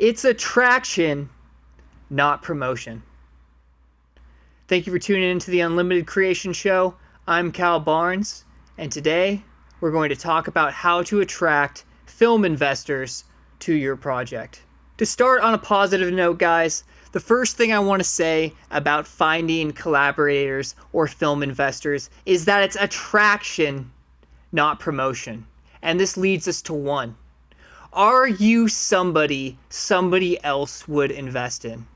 It's attraction, not promotion. Thank you for tuning into the Unlimited Creation Show. I'm Cal Barnes, and today we're going to talk about how to attract film investors to your project. To start on a positive note, guys, the first thing I want to say about finding collaborators or film investors is that it's attraction, not promotion. And this leads us to one. Are you somebody else would invest in?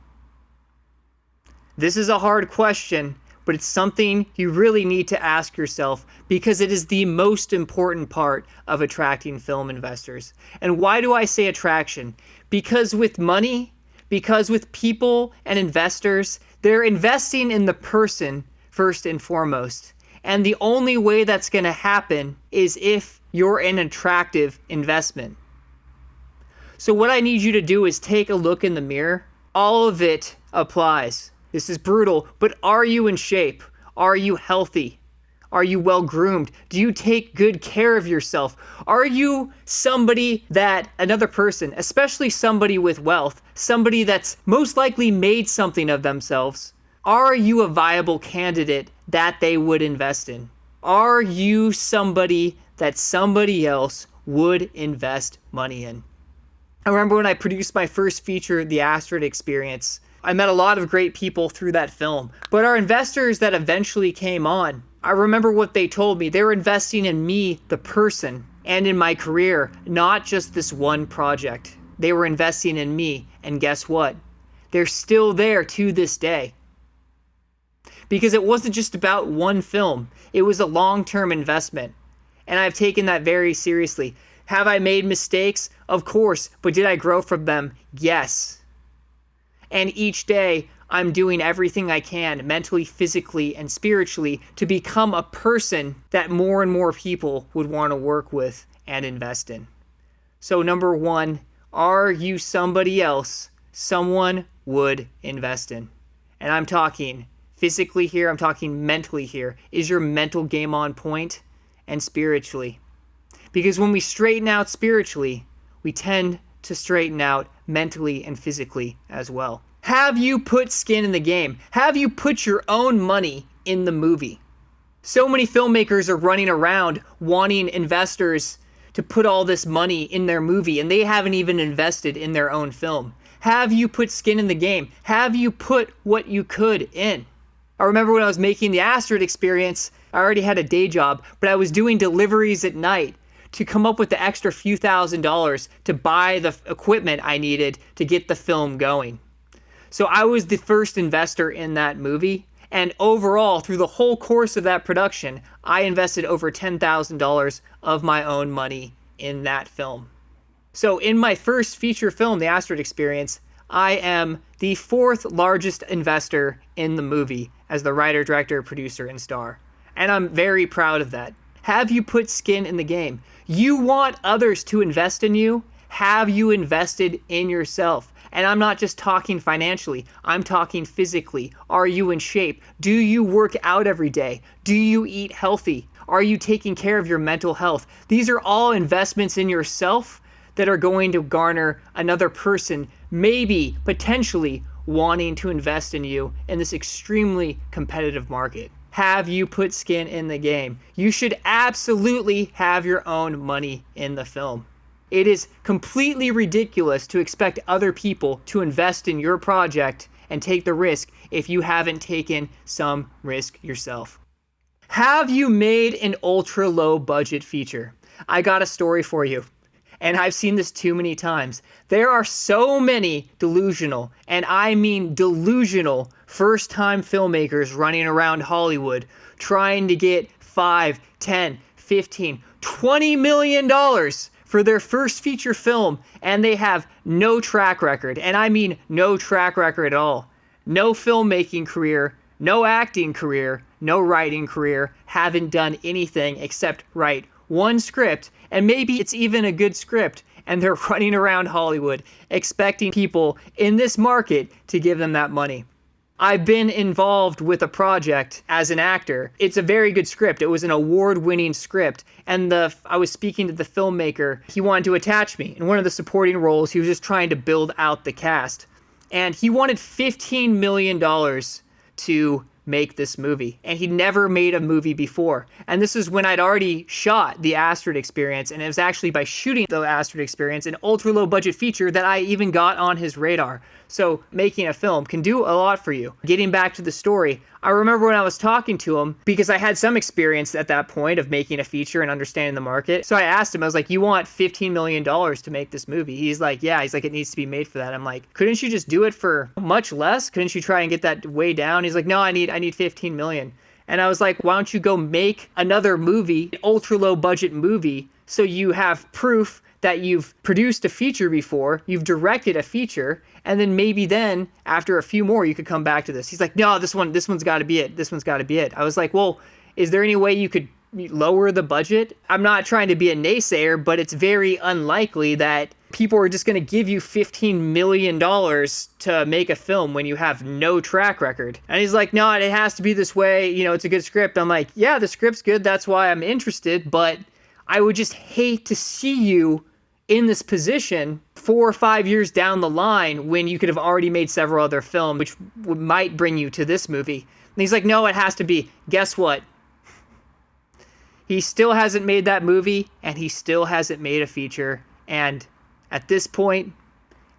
This is a hard question, but it's something you really need to ask yourself because it is the most important part of attracting film investors. And why do I say attraction? Because with money, because with people and investors, they're investing in the person first and foremost. And the only way that's going to happen is if you're an attractive investment. So what I need you to do is take a look in the mirror. All of it applies. This is brutal, but are you in shape? Are you healthy? Are you well groomed? Do you take good care of yourself? Are you somebody that another person, especially somebody with wealth, somebody that's most likely made something of themselves, are you a viable candidate that they would invest in? Are you somebody that somebody else would invest money in? I remember when I produced my first feature, The ASTRID Experience, I met a lot of great people through that film. But our investors that eventually came on, I remember what they told me. They were investing in me, the person, and in my career, not just this one project. They were investing in me, and guess what? They're still there to this day. Because it wasn't just about one film. It was a long-term investment. And I've taken that very seriously. Have I made mistakes? Of course. But did I grow from them? Yes. And each day, I'm doing everything I can, mentally, physically, and spiritually, to become a person that more and more people would want to work with and invest in. So number one, are you somebody else someone would invest in? And I'm talking physically here, I'm talking mentally here. Is your mental game on point? And spiritually. Because when we straighten out spiritually, we tend to straighten out mentally and physically as well. Have you put skin in the game? Have you put your own money in the movie? So many filmmakers are running around wanting investors to put all this money in their movie, and they haven't even invested in their own film. Have you put skin in the game? Have you put what you could in? I remember when I was making the ASTRID Experience, I already had a day job, but I was doing deliveries at night to come up with the extra few $1,000s to buy the equipment I needed to get the film going. So I was the first investor in that movie, and overall, through the whole course of that production, I invested over $10,000 of my own money in that film. So in my first feature film, The ASTRID Experience, I am the fourth largest investor in the movie as the writer, director, producer, and star. And I'm very proud of that. Have you put skin in the game? You want others to invest in you? Have you invested in yourself? And I'm not just talking financially, I'm talking physically. Are you in shape? Do you work out every day? Do you eat healthy? Are you taking care of your mental health? These are all investments in yourself that are going to garner another person, maybe, potentially, wanting to invest in you in this extremely competitive market. Have you put skin in the game? You should absolutely have your own money in the film. It is completely ridiculous to expect other people to invest in your project and take the risk if you haven't taken some risk yourself. Have you made an ultra low budget feature? I got a story for you. And I've seen this too many times. There are so many delusional, and I mean delusional, first-time filmmakers running around Hollywood trying to get $5, $10, $15, $20 million for their first feature film, and they have no track record. And I mean no track record at all. No filmmaking career, no acting career, no writing career, haven't done anything except write one script, and maybe it's even a good script, and they're running around Hollywood expecting people in this market to give them that money. I've been involved with a project as an actor. It's a very good script. It was an award-winning script. And I was speaking to the filmmaker. He wanted to attach me in one of the supporting roles. He was just trying to build out the cast. And he wanted $15 million to make this movie. And he'd never made a movie before. And this is when I'd already shot the ASTRID experience. And it was actually by shooting the ASTRID experience, an ultra low budget feature, that I even got on his radar. So making a film can do a lot for you. Getting back to the story, I remember when I was talking to him, because I had some experience at that point of making a feature and understanding the market. So I asked him, I was like, you want $15 million to make this movie? He's like, yeah. He's like, it needs to be made for that. I'm like, couldn't you just do it for much less? Couldn't you try and get that way down? He's like, no, I need 15 million. And I was like, why don't you go make another movie, an ultra low budget movie, so you have proof that you've produced a feature before, you've directed a feature, and then maybe then after a few more you could come back to this. He's like, no, this one's got to be it. This one's got to be it. I was like, well, is there any way you could lower the budget? I'm not trying to be a naysayer, but it's very unlikely that people are just going to give you $15 million to make a film when you have no track record. And he's like, no, it has to be this way. You know, it's a good script. I'm like, yeah, the script's good. That's why I'm interested. But I would just hate to see you in this position 4 or 5 years down the line when you could have already made several other films, which might bring you to this movie. And he's like, no, it has to be. Guess what? He still hasn't made that movie, and he still hasn't made a feature. And at this point,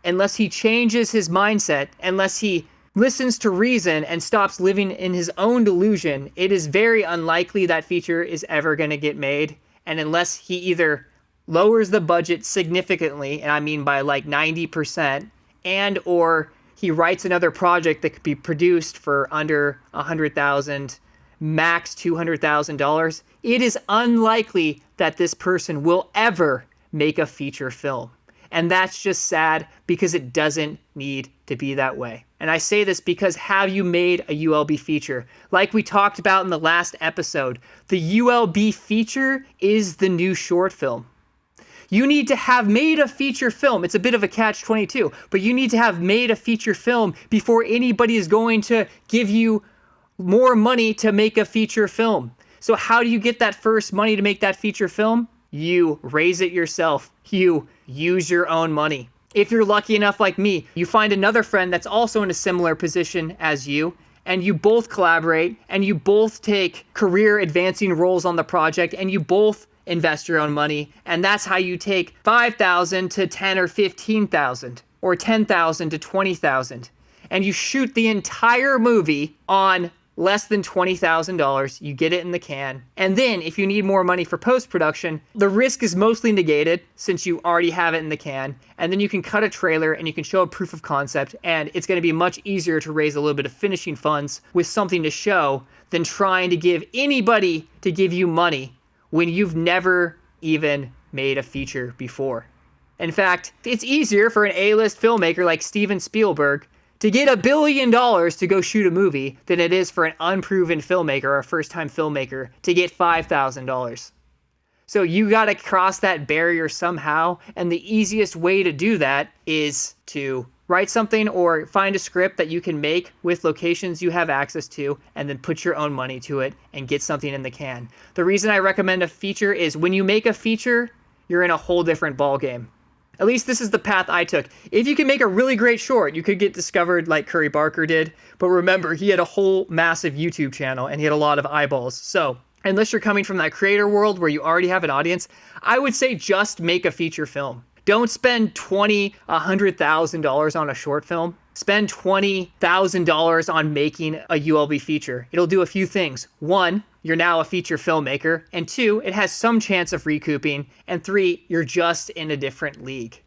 unless he changes his mindset, unless he listens to reason and stops living in his own delusion, it is very unlikely that feature is ever going to get made. And unless he either lowers the budget significantly, and I mean by like 90%, and or he writes another project that could be produced for under $100,000, max $200,000, it is unlikely that this person will ever make a feature film. And that's just sad, because it doesn't need to be that way. And I say this because, have you made a ULB feature? Like we talked about in the last episode, the ULB feature is the new short film. You need to have made a feature film. It's a bit of a catch-22, but you need to have made a feature film before anybody is going to give you more money to make a feature film. So how do you get that first money to make that feature film? You raise it yourself. You use your own money. If you're lucky enough like me, you find another friend that's also in a similar position as you, and you both collaborate, and you both take career advancing roles on the project, and you both invest your own money. And that's how you take 5,000 to 10 or 15,000, or 10,000 to 20,000. And you shoot the entire movie on less than $20,000. You get it in the can. And then if you need more money for post-production, the risk is mostly negated since you already have it in the can. And then you can cut a trailer and you can show a proof of concept, and it's going to be much easier to raise a little bit of finishing funds with something to show than trying to give anybody to give you money when you've never even made a feature before. In fact, it's easier for an A-list filmmaker like Steven Spielberg to get $1 billion to go shoot a movie than it is for an unproven filmmaker or a first-time filmmaker to get $5,000. So you got to cross that barrier somehow, and the easiest way to do that is to write something or find a script that you can make with locations you have access to, and then put your own money to it and get something in the can. The reason I recommend a feature is when you make a feature, you're in a whole different ballgame. At least this is the path I took. If you can make a really great short, you could get discovered like Curry Barker did. But remember, he had a whole massive YouTube channel and he had a lot of eyeballs. So unless you're coming from that creator world where you already have an audience, I would say just make a feature film. Don't spend $20,000, $100,000 on a short film. Spend $20,000 on making a ULB feature. It'll do a few things. 1, you're now a feature filmmaker. And 2, it has some chance of recouping. And 3, you're just in a different league.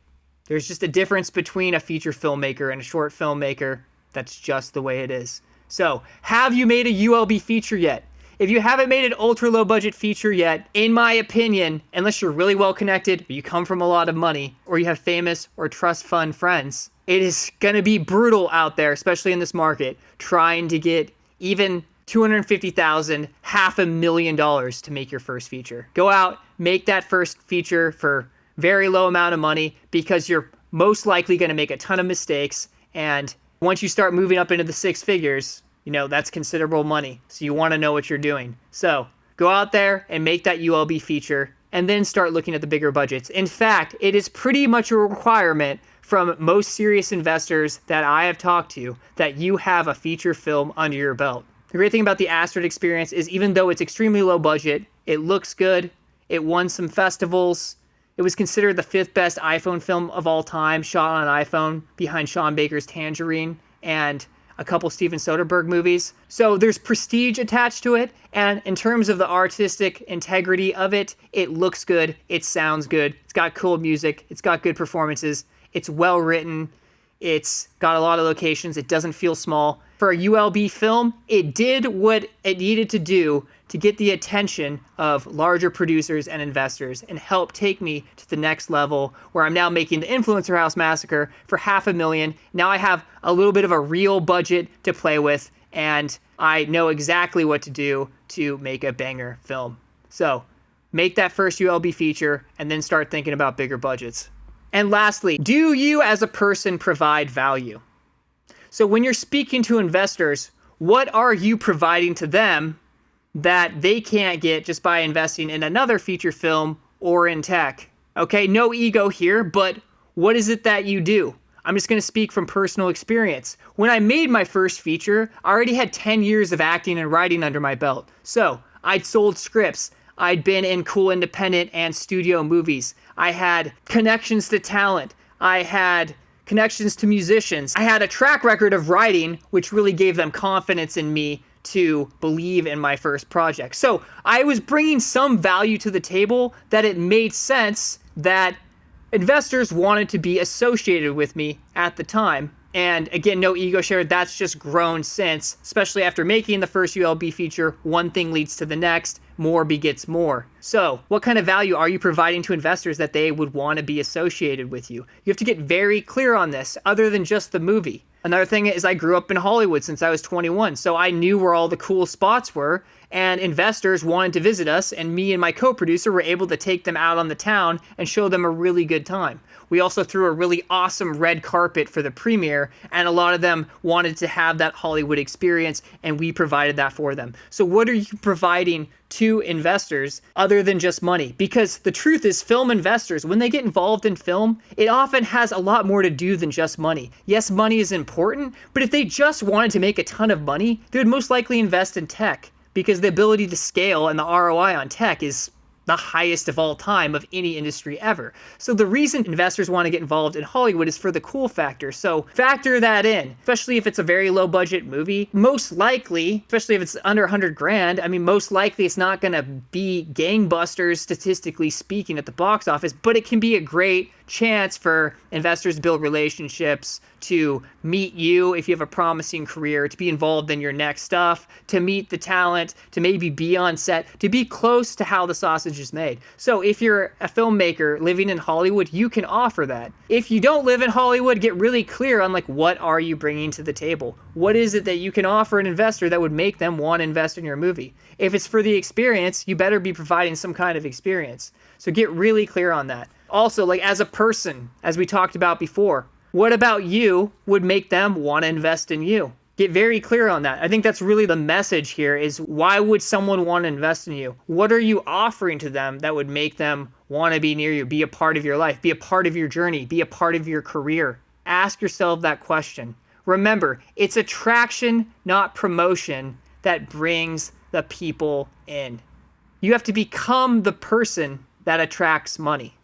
There's just a difference between a feature filmmaker and a short filmmaker. That's just the way it is. So, have you made a ULB feature yet? If you haven't made an ultra low budget feature yet, in my opinion, unless you're really well connected, or you come from a lot of money, or you have famous or trust fund friends, it is going to be brutal out there, especially in this market, trying to get even $250,000, $500,000 to make your first feature. Go out, make that first feature for very low amount of money, because you're most likely going to make a ton of mistakes, and Once you start moving up into the six figures, that's considerable money. So you want to know what you're doing. So go out there and make that ULB feature and then start looking at the bigger budgets. In fact, it is pretty much a requirement from most serious investors that I have talked to that you have a feature film under your belt. The great thing about the ASTRID experience is even though it's extremely low budget, it looks good. It won some festivals. It was considered the 5th best iPhone film of all time, shot on an iPhone behind Sean Baker's Tangerine and a couple Steven Soderbergh movies. So there's prestige attached to it. And in terms of the artistic integrity of it, it looks good. It sounds good. It's got cool music. It's got good performances. It's well written. It's got a lot of locations. It doesn't feel small. For a ULB film, it did what it needed to do to get the attention of larger producers and investors and help take me to the next level where I'm now making the Influencer House Massacre for $500,000. Now I have a little bit of a real budget to play with and I know exactly what to do to make a banger film. So make that first ULB feature and then start thinking about bigger budgets. And lastly, do you as a person provide value? So when you're speaking to investors, what are you providing to them that they can't get just by investing in another feature film or in tech? Okay, no ego here, but what is it that you do? I'm just going to speak from personal experience. When I made my first feature, I already had 10 years of acting and writing under my belt. So I'd sold scripts. I'd been in cool independent and studio movies. I had connections to talent. I had connections to musicians. I had a track record of writing, which really gave them confidence in me to believe in my first project. So I was bringing some value to the table that it made sense that investors wanted to be associated with me at the time. And again, no ego share, that's just grown since, especially after making the first ULB feature, one thing leads to the next, more begets more. So what kind of value are you providing to investors that they would want to be associated with you? You have to get very clear on this, other than just the movie. Another thing is I grew up in Hollywood since I was 21, so I knew where all the cool spots were, and investors wanted to visit us, and me and my co-producer were able to take them out on the town and show them a really good time. We also threw a really awesome red carpet for the premiere, and a lot of them wanted to have that Hollywood experience, and we provided that for them. So what are you providing to investors other than just money? Because the truth is, film investors, when they get involved in film, it often has a lot more to do than just money. Yes, money is important, but if they just wanted to make a ton of money, they would most likely invest in tech, because the ability to scale and the ROI on tech is the highest of all time of any industry ever. So the reason investors want to get involved in Hollywood is for the cool factor. So factor that in, especially if it's a very low budget movie. Most likely, especially if it's under 100 grand, most likely it's not going to be gangbusters statistically speaking at the box office, but it can be a great chance for investors to build relationships, to meet you if you have a promising career, to be involved in your next stuff, to meet the talent, to maybe be on set, to be close to how the sausage is made. So if you're a filmmaker living in Hollywood, you can offer that. If you don't live in Hollywood, get really clear on what are you bringing to the table? What is it that you can offer an investor that would make them want to invest in your movie? If it's for the experience, you better be providing some kind of experience. So get really clear on that. Also, as a person, as we talked about before, what about you would make them want to invest in you? Get very clear on that. I think that's really the message here is, why would someone want to invest in you? What are you offering to them that would make them want to be near you, be a part of your life, be a part of your journey, be a part of your career? Ask yourself that question. Remember, it's attraction, not promotion, that brings the people in. You have to become the person that attracts money.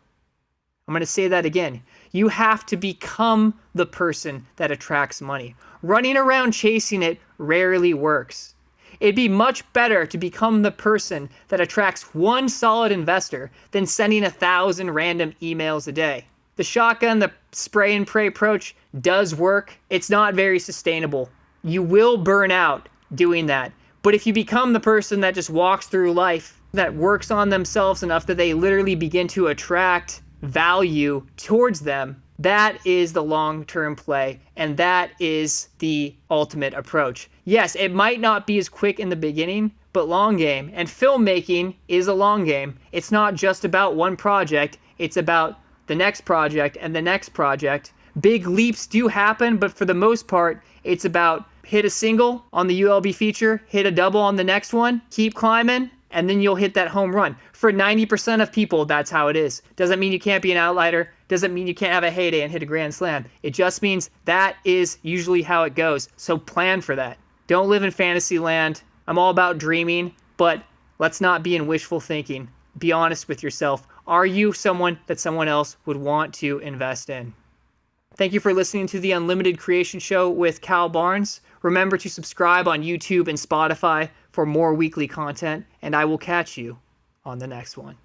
I'm going to say that again. You have to become the person that attracts money. Running around chasing it rarely works. It'd be much better to become the person that attracts one solid investor than sending 1,000 random emails a day. The shotgun, the spray and pray approach does work. It's not very sustainable. You will burn out doing that. But if you become the person that just walks through life, that works on themselves enough that they literally begin to attract value towards them, that is the long-term play, and that is the ultimate approach. Yes, it might not be as quick in the beginning, but long game. And filmmaking is a long game. It's not just about one project. It's about the next project and the next project, Big leaps do happen, but for the most part, it's about hit a single on the ULB feature, hit a double on the next one, keep climbing, and then you'll hit that home run. For 90% of people, that's how it is. Doesn't mean you can't be an outlier. Doesn't mean you can't have a heyday and hit a grand slam. It just means that is usually how it goes. So plan for that. Don't live in fantasy land. I'm all about dreaming, but let's not be in wishful thinking. Be honest with yourself. Are you someone that someone else would want to invest in? Thank you for listening to the Unlimited Creation Show with Cal Barnes. Remember to subscribe on YouTube and Spotify for more weekly content, and I will catch you on the next one.